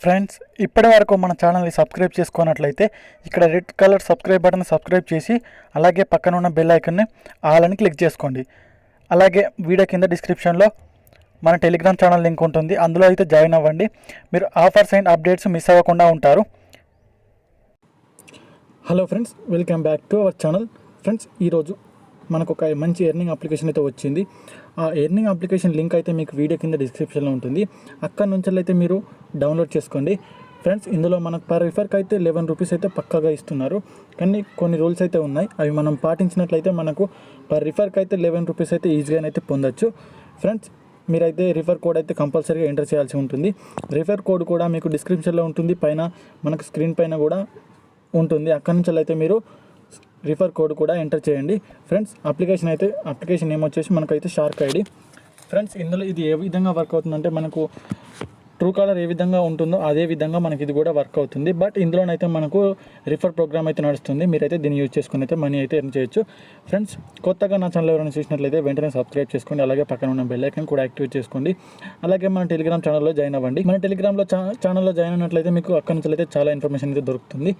Friends ఇప్పటి వరకు మన ఛానల్ని సబ్స్క్రైబ్ చేసుకున్నట్లయితే ఇక్కడ red colour subscribe button subscribe చేసి అలాగే పక్కన ఉన్న బెల్ ఐకాన్ని ఆల్ అని క్లిక్ చేసుకోండి. అలాగే వీడియో కింద డిస్క్రిప్షన్లో మన టెలిగ్రామ్ ఛానల్ లింక్ ఉంటుంది, అందులో అయితే జాయిన్ అవ్వండి. మీరు ఆఫర్స్ అండ్ అప్డేట్స్ మిస్ అవ్వకుండా ఉంటారు. Hello friends, welcome back to our channel. Friends, ఈరోజు మనకు ఒక మంచి ఎర్నింగ్ అప్లికేషన్ అయితే వచ్చింది. ఆ ఎర్నింగ్ అప్లికేషన్ లింక్ అయితే మీకు వీడియో కింద డిస్క్రిప్షన్లో ఉంటుంది, అక్కడ నుంచి అయితే మీరు డౌన్లోడ్ చేసుకోండి. ఫ్రెండ్స్, ఇందులో మనకు పర్ రిఫర్కి అయితే 11 రూపీస్ అయితే పక్కాగా ఇస్తున్నారు. కానీ కొన్ని రూల్స్ అయితే ఉన్నాయి, అవి మనం పాటించినట్లయితే మనకు పర్ రిఫర్కి అయితే 11 రూపీస్ అయితే ఈజీగానైతే పొందొచ్చు. ఫ్రెండ్స్, మీరైతే రిఫర్ కోడ్ అయితే కంపల్సరీగా ఎంటర్ చేయాల్సి ఉంటుంది. రిఫర్ కోడ్ కూడా మీకు డిస్క్రిప్షన్లో ఉంటుంది, పైన మనకు స్క్రీన్ పైన కూడా ఉంటుంది. అక్కడి నుంచి అయితే మీరు రిఫర్ కోడ్ కూడా ఎంటర్ చేయండి. ఫ్రెండ్స్, అప్లికేషన్ నేమ్ వచ్చేసి మనకైతే sharkid. ఫ్రెండ్స్, ఇందులో ఇది ఏ విధంగా వర్క్ అవుతుందంటే మనకు ట్రూ కాలర్ ఏ విధంగా ఉంటుందో అదే విధంగా మనకి ఇది కూడా వర్క్ అవుతుంది. బట్ ఇందులోనైతే మనకు రిఫర్ ప్రోగ్రామ్ అయితే నడుస్తుంది. మీరైతే దీన్ని యూజ్ చేసుకుని అయితే మనీ అయితే ఎర్న్ చేయొచ్చు. ఫ్రెండ్స్, కొత్తగా నా ఛానల్ ఎవరైనా చూసినట్లయితే వెంటనే సబ్స్క్రైబ్ చేసుకోండి, అలాగే పక్కన ఉన్న బెల్ ఐకాన్ కూడా యాక్టివేట్ చేసుకోండి. అలాగే మన టెలిగ్రామ్ ఛానల్లో జాయిన్ అవ్వండి. మన టెలిగ్రామ్లో ఛానల్లో జాయిన్ అయినట్లయితే మీకు అక్కడి నుంచి అయితే చాలా ఇన్ఫర్మేషన్ అయితే దొరుకుతుంది.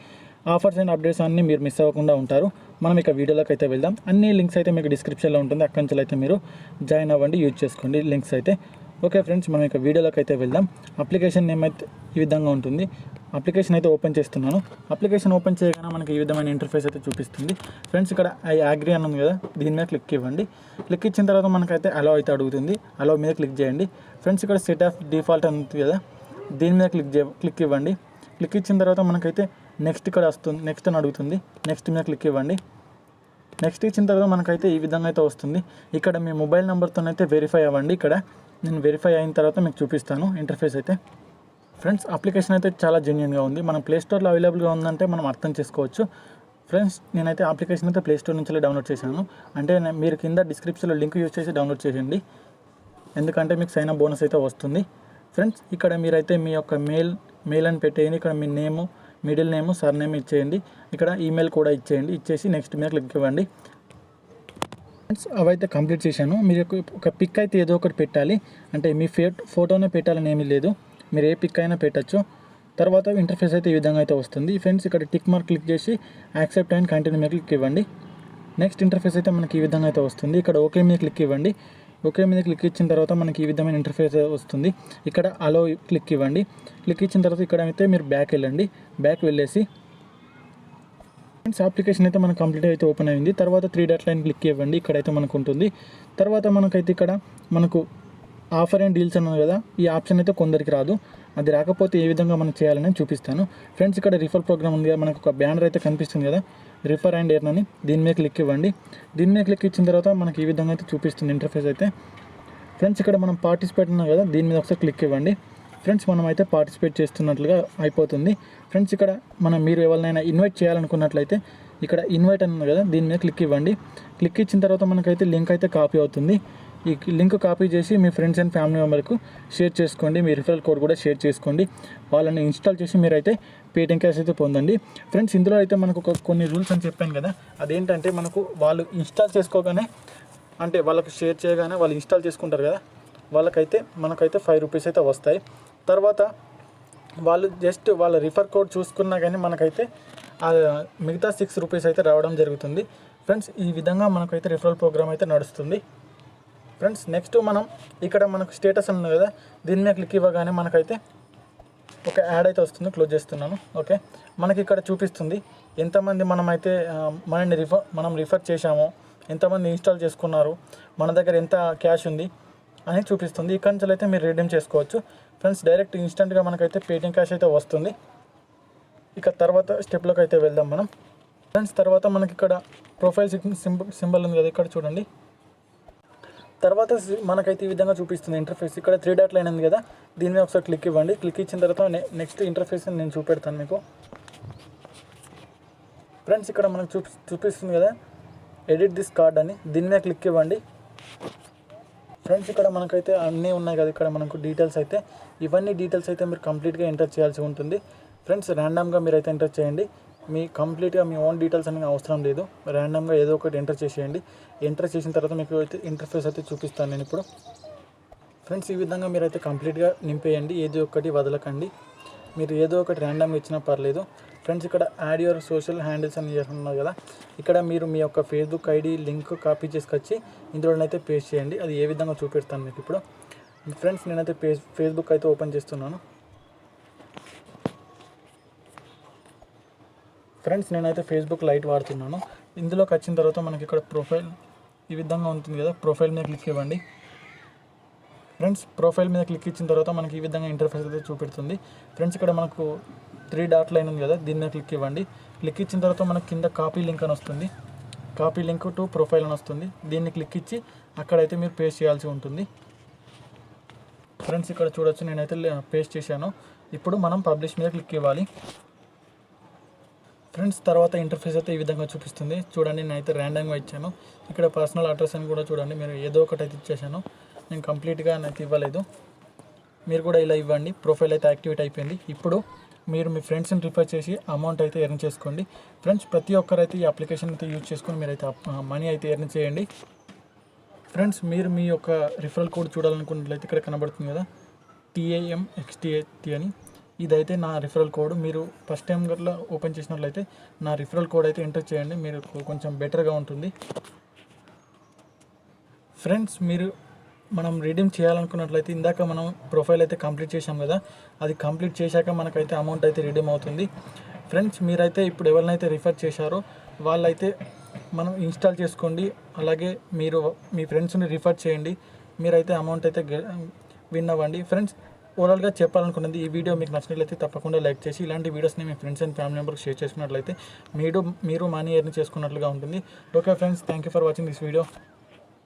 ఆఫర్స్ అండ్ అప్డేట్స్ అన్నీ మీరు మిస్ అవ్వకుండా ఉంటారు. మనం ఇక వీడియోలోకి అయితే వెళ్దాం. అన్ని లింక్స్ అయితే మీకు డిస్క్రిప్షన్లో ఉంటుంది, అక్కడి నుంచి అయితే మీరు జాయిన్ అవ్వండి, యూజ్ చేసుకోండి లింక్స్ అయితే. ఓకే ఫ్రెండ్స్, మనం ఇక వీడియోలోకి అయితే వెళ్దాం. అప్లికేషన్ నేమ్ అయితే ఈ విధంగా ఉంటుంది. అప్లికేషన్ అయితే ఓపెన్ చేస్తున్నాను. అప్లికేషన్ ఓపెన్ చేయగానే మనకి ఈ విధమైన ఇంటర్ఫేస్ అయితే చూపిస్తుంది. ఫ్రెండ్స్, ఇక్కడ ఐ అగ్రీ అని ఉంది కదా, దీని మీద క్లిక్ ఇవ్వండి. క్లిక్ ఇచ్చిన తర్వాత మనకైతే అలో అయితే అడుగుతుంది. అలో మీద క్లిక్ చేయండి. ఫ్రెండ్స్, ఇక్కడ సెట్ ఆఫ్ డిఫాల్ట్ అని ఉంది కదా, దీని మీద క్లిక్ ఇవ్వండి. క్లిక్ ఇచ్చిన తర్వాత మనకైతే నెక్స్ట్ ఇక్కడ వస్తుంది, నెక్స్ట్ అని అడుగుతుంది. నెక్స్ట్ మీద క్లిక్ ఇవ్వండి. నెక్స్ట్ ఇచ్చిన తర్వాత మనకైతే ఈ విధంగా అయితే వస్తుంది. ఇక్కడ మీ మొబైల్ నెంబర్తో అయితే వెరిఫై అవ్వండి. ఇక్కడ నేను వెరిఫై అయిన తర్వాత మీకు చూపిస్తాను ఇంటర్ఫేస్ అయితే. ఫ్రెండ్స్, అప్లికేషన్ అయితే చాలా జెన్యూన్గా ఉంది. మన ప్లేస్టోర్లో అవైలబుల్గా ఉందంటే మనం అర్థం చేసుకోవచ్చు. ఫ్రెండ్స్, నేనైతే అప్లికేషన్ అయితే ప్లేస్టోర్ నుంచి డౌన్లోడ్ చేశాను. అంటే మీరు కింద డిస్క్రిప్షన్లో లింక్ యూజ్ చేసి డౌన్లోడ్ చేయండి, ఎందుకంటే మీకు సైన్ అప్ బోనస్ అయితే వస్తుంది. ఫ్రెండ్స్, ఇక్కడ మీరైతే మీ యొక్క మెయిల్ అని పెట్టేయండి. ఇక్కడ మీ నేము, మిడిల్ నేము, సర్ నేమ్ ఇచ్చేయండి. ఇక్కడ ఈమెయిల్ కూడా ఇచ్చేయండి. ఇచ్చేసి నెక్స్ట్ మీద క్లిక్ ఇవ్వండి. ఫ్రెండ్స్, అవైతే కంప్లీట్ చేశాను. మీరు ఒక పిక్ అయితే ఏదో ఒకటి పెట్టాలి, అంటే మీ ఫోటోనే పెట్టాలని ఏమీ లేదు, మీరు ఏ పిక్ అయినా పెట్టచ్చు. తర్వాత ఇంటర్ఫేస్ అయితే ఈ విధంగా అయితే వస్తుంది. ఫ్రెండ్స్, ఇక్కడ టిక్ మార్క్ క్లిక్ చేసి యాక్సెప్ట్ అండ్ కంటిన్యూ మీద క్లిక్ ఇవ్వండి. నెక్స్ట్ ఇంటర్ఫేస్ అయితే మనకి ఈ విధంగా అయితే వస్తుంది. ఇక్కడ ఓకే మీద క్లిక్ ఇవ్వండి. ఓకే మీద క్లిక్ ఇచ్చిన తర్వాత మనకి ఈ విధమైన ఇంటర్ఫేస్ వస్తుంది. ఇక్కడ అలో క్లిక్ ఇవ్వండి. క్లిక్ ఇచ్చిన తర్వాత ఇక్కడ అయితే మీరు బ్యాక్ వెళ్ళండి. బ్యాక్ వెళ్ళేసి ఫ్రెండ్స్, అప్లికేషన్ అయితే మనకు కంప్లీట్ అయితే ఓపెన్ అయింది. తర్వాత 3 డాట్ లైన్ క్లిక్ ఇవ్వండి. ఇక్కడైతే మనకు ఉంటుంది. తర్వాత మనకైతే ఇక్కడ మనకు ఆఫర్ అండ్ డీల్స్ అన్నది కదా, ఈ ఆప్షన్ అయితే కొందరికి రాదు. అది రాకపోతే ఏ విధంగా మనం చేయాలని చూపిస్తాను. ఫ్రెండ్స్, ఇక్కడ రిఫర్ ప్రోగ్రామ్ ఉంది కదా, మనకు ఒక బ్యానర్ అయితే కనిపిస్తుంది కదా, రిఫర్ అండ్ ఎర్న్ అని, దీని మీద క్లిక్ ఇవ్వండి. దీని మీద క్లిక్ ఇచ్చిన తర్వాత మనకి ఈ విధంగా అయితే చూపిస్తుంది ఇంటర్ఫేస్ అయితే. ఫ్రెండ్స్, ఇక్కడ మనం పార్టిసిపేట్ ఉన్నాం కదా, దీని మీద ఒకసారి క్లిక్ ఇవ్వండి. ఫ్రెండ్స్, మనం అయితే పార్టిసిపేట్ చేస్తున్నట్లుగా అయిపోతుంది. ఫ్రెండ్స్, ఇక్కడ మీరు ఎవరినైనా ఇన్వైట్ చేయాలనుకున్నట్లయితే ఇక్కడ ఇన్వైట్ అన్నది కదా, దీని మీద క్లిక్ ఇవ్వండి. క్లిక్ ఇచ్చిన తర్వాత మనకైతే లింక్ అయితే కాపీ అవుతుంది. ఈ లింక్ కాపీ చేసి మీ ఫ్రెండ్స్ అండ్ ఫ్యామిలీ మెంబర్కు షేర్ చేసుకోండి. మీ రిఫరల్ కోడ్ కూడా షేర్ చేసుకోండి. వాళ్ళని ఇన్స్టాల్ చేసి మీరైతే పేటిఎం క్యాష్ అయితే పొందండి. ఫ్రెండ్స్, ఇందులో అయితే మనకు కొన్ని రూల్స్ అని చెప్పాను కదా, అదేంటంటే మనకు వాళ్ళు ఇన్స్టాల్ చేసుకోగానే, అంటే వాళ్ళకు షేర్ చేయగానే వాళ్ళు ఇన్స్టాల్ చేసుకుంటారు కదా, మనకైతే 5 రూపీస్ అయితే వస్తాయి. తర్వాత వాళ్ళు జస్ట్ వాళ్ళ రిఫర్ కోడ్ చూసుకున్నా కానీ మనకైతే మిగతా 6 రూపీస్ అయితే రావడం జరుగుతుంది. ఫ్రెండ్స్, ఈ విధంగా మనకైతే రిఫరల్ ప్రోగ్రామ్ అయితే నడుస్తుంది. ఫ్రెండ్స్, నెక్స్ట్ మనం ఇక్కడ మనకు స్టేటస్ ఉంది కదా, దీని మీద క్లిక్ ఇవ్వగానే మనకైతే ఒక యాడ్ అయితే వస్తుంది. క్లోజ్ చేస్తున్నాను. ఓకే, మనకి ఇక్కడ చూపిస్తుంది ఎంతమంది మనం రిఫర్ చేశామో, ఎంతమంది ఇన్స్టాల్ చేసుకున్నారు, మన దగ్గర ఎంత క్యాష్ ఉంది అని చూపిస్తుంది. ఇక్కడ నుంచి అయితే మీరు రిడీమ్ చేసుకోవచ్చు. ఫ్రెండ్స్, డైరెక్ట్ ఇన్స్టెంట్గా మనకైతే పేటిఎం క్యాష్ అయితే వస్తుంది. ఇక తర్వాత స్టెప్లోకి అయితే వెళ్దాం మనం. ఫ్రెండ్స్, తర్వాత మనకి ఇక్కడ ప్రొఫైల్ సింబల్ ఉంది కదా, ఇక్కడ చూడండి. తర్వాత మనకైతే ఈ విధంగా చూపిస్తుంది ఇంటర్ఫేస్. ఇక్కడ 3 డాట్ లైన్ ఉంది కదా, దీని మీద ఒకసారి క్లిక్ ఇవ్వండి. క్లిక్ ఇచ్చిన తర్వాత నెక్స్ట్ ఇంటర్ఫేస్ నేను చూపెడతాను మీకు. ఫ్రెండ్స్, ఇక్కడ మనకు చూపిస్తుంది కదా ఎడిట్ దిస్ కార్డ్ అని, దీని మీద క్లిక్ ఇవ్వండి. ఫ్రెండ్స్, ఇక్కడ మనకైతే అన్నీ ఉన్నాయి కదా, ఇక్కడ మనకు డీటెయిల్స్ అయితే, ఇవన్నీ డీటెయిల్స్ అయితే మీరు కంప్లీట్గా ఎంటర్ చేయాల్సి ఉంటుంది. ఫ్రెండ్స్, ర్యాండమ్గా మీరైతే ఎంటర్ చేయండి. కంప్లీట్గా మీ ఓన్ డీటెయిల్స్ అనేది అవసరం లేదు, ర్యాండమ్గా ఏదో ఒకటి ఎంటర్ చేసేయండి. ఎంటర్ చేసిన తర్వాత మీకు అయితే ఇంటర్ఫేస్ అయితే చూపిస్తాను నేను ఇప్పుడు. ఫ్రెండ్స్, ఈ విధంగా మీరైతే కంప్లీట్గా నింపేయండి, ఏది ఒక్కటి వదలకండి. మీరు ఏదో ఒకటి ర్యాండమ్గా ఇచ్చినా పర్లేదు. ఫ్రెండ్స్ ఇక్కడ యాడ్ యువర్ సోషల్ హ్యాండిల్స్ అని ఉన్నారు కదా, ఇక్కడ మీరు మీ యొక్క ఫేస్బుక్ ఐడి లింక్ కాపీ చేసుకొచ్చి ఇందులోనైతే పేస్ట్ చేయండి. అది ఏ విధంగా చూపిస్తాను మీకు ఇప్పుడు. ఫ్రెండ్స్ నేనైతే ఫేస్బుక్ అయితే ఓపెన్ చేస్తున్నాను. ఫ్రెండ్స్ నేనైతే ఫేస్బుక్ లైట్ వాడుతున్నాను. ఇందులోకి వచ్చిన తర్వాత మనకి ఇక్కడ ప్రొఫైల్ ఈ విధంగా ఉంటుంది కదా, ప్రొఫైల్ మీద క్లిక్ ఇవ్వండి. ఫ్రెండ్స్ ప్రొఫైల్ మీద క్లిక్ ఇచ్చిన తర్వాత మనకి ఈ విధంగా ఇంటర్ఫేస్ అయితే చూపెడుతుంది. ఫ్రెండ్స్ ఇక్కడ మనకు 3 డాట్ లైన్ ఉంది కదా, దీని మీద క్లిక్ ఇవ్వండి. క్లిక్ ఇచ్చిన తర్వాత మనకి కింద కాపీ లింక్ అని వస్తుంది, కాపీ లింక్ టు ప్రొఫైల్ అని వస్తుంది. దీన్ని క్లిక్ ఇచ్చి అక్కడైతే మీరు పేస్ట్ చేయాల్సి ఉంటుంది. ఫ్రెండ్స్ ఇక్కడ చూడొచ్చు నేనైతే పేస్ట్ చేశాను. ఇప్పుడు మనం పబ్లిష్ మీద క్లిక్ ఇవ్వాలి. ఫ్రెండ్స్ తర్వాత ఇంటర్ఫేస్ అయితే ఈ విధంగా చూపిస్తుంది. చూడండి నేనైతే ర్యాండమ్గా ఇచ్చాను. ఇక్కడ పర్సనల్ అడ్రస్ అని కూడా చూడండి, మీరు ఏదో ఒకటి అయితే ఇచ్చేసాను. నేను కంప్లీట్గా అయితే ఇవ్వలేదు, మీరు కూడా ఇలా ఇవ్వండి. ప్రొఫైల్ అయితే యాక్టివేట్ అయిపోయింది. ఇప్పుడు మీరు మీ ఫ్రెండ్స్ని రిఫర్ చేసి అమౌంట్ అయితే ఎర్న్ చేసుకోండి. ఫ్రెండ్స్ ప్రతి ఒక్కరైతే ఈ అప్లికేషన్ అయితే యూజ్ చేసుకొని మీరైతే మనీ అయితే ఎర్న్ చేయండి. ఫ్రెండ్స్ మీరు మీ యొక్క రిఫరల్ కోడ్ చూడాలనుకున్నట్లయితే ఇక్కడ కనబడుతుంది కదా, TAMXHT అని. ఇదైతే నా రిఫరల్ కోడ్. మీరు ఫస్ట్ టైం గట్లా ఓపెన్ చేసినట్లయితే నా రిఫరల్ కోడ్ అయితే ఎంటర్ చేయండి, మీరు కొంచెం బెటర్గా ఉంటుంది. ఫ్రెండ్స్ మనం రిడీమ్ చేయాలనుకున్నట్లయితే ఇందాక మనం ప్రొఫైల్ అయితే కంప్లీట్ చేసాం కదా, అది కంప్లీట్ చేశాక మనకైతే అమౌంట్ అయితే రిడీమ్ అవుతుంది. ఫ్రెండ్స్ మీరైతే ఇప్పుడు ఎవరినైతే రిఫర్ చేశారో వాళ్ళైతే మనం ఇన్స్టాల్ చేసుకోండి. అలాగే మీరు మీ ఫ్రెండ్స్ని రిఫర్ చేయండి, మీరైతే అమౌంట్ అయితే విన్ అవ్వండి. ఫ్రెండ్స్ ఓవరాల్గా చెప్పాలనుకున్నది, ఈ వీడియో మీకు నచ్చినట్లయితే తప్పకుండా లైక్ చేసి ఇలాంటి వీడియోస్ని మీ ఫ్రెండ్స్ అండ్ ఫ్యామిలీ మెంబర్కి షేర్ చేసుకున్నట్లయితే మీరు మనీ ఎర్న్ చేసుకున్నట్లుగా ఉంటుంది. Okay friends, thank you for watching this video.